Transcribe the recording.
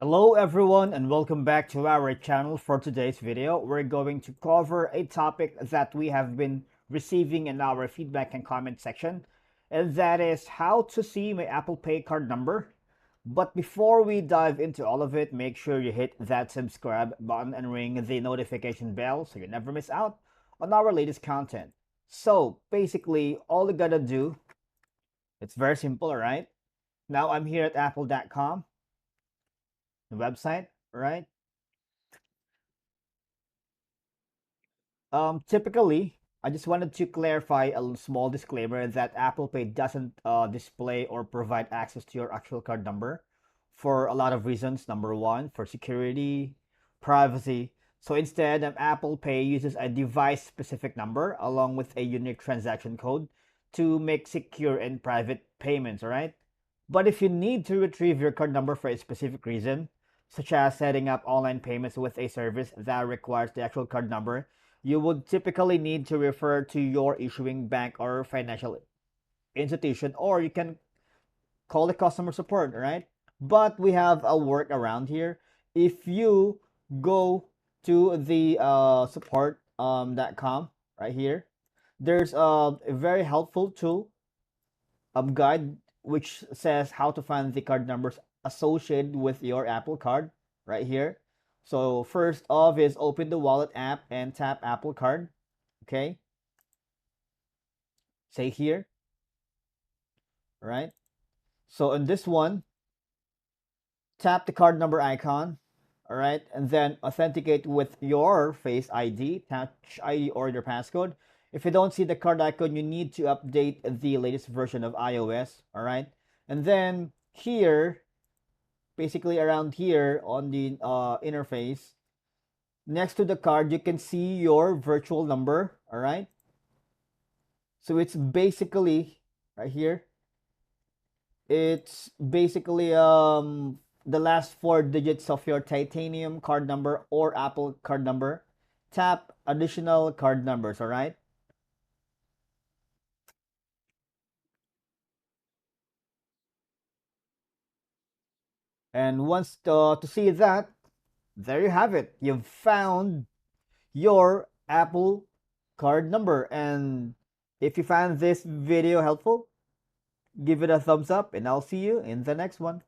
Hello everyone and welcome back to our channel. For today's video, we're going to cover a topic that we have been receiving in our feedback and comment section, and that is how to see my Apple Pay card number. But before we dive into all of it, make sure you hit that subscribe button and ring the notification bell so you never miss out on our latest content. So basically, all you gotta do, it's very simple, alright? Now I'm here at apple.com, the website, right? Typically, I just wanted to clarify a small disclaimer that Apple Pay doesn't display or provide access to your actual card number for a lot of reasons. Number one, for security, privacy. So instead, Apple Pay uses a device-specific number along with a unique transaction code to make secure and private payments, all right? But if you need to retrieve your card number for a specific reason, such as setting up online payments with a service that requires the actual card number, you would typically need to refer to your issuing bank or financial institution, or you can call the customer support, right? But we have a workaround here. If you go to the support.com right here, there's a very helpful tool guide which says how to find the card numbers associated with your Apple Card right here. So first off is open the wallet app and tap Apple Card. Okay. Say here, right? So in this one, tap the card number icon, all right, and then authenticate with your Face ID, Touch ID, or your passcode. If you don't see the card icon, you need to update the latest version of iOS, all right? And then here, basically around here on the interface, next to the card, you can see your virtual number, all right? So it's basically right here. It's basically the last four digits of your titanium card number or Apple card number. Tap additional card numbers, all right? And once to see that, there you have it. You've found your Apple card number. And if you found this video helpful, give it a thumbs up and I'll see you in the next one.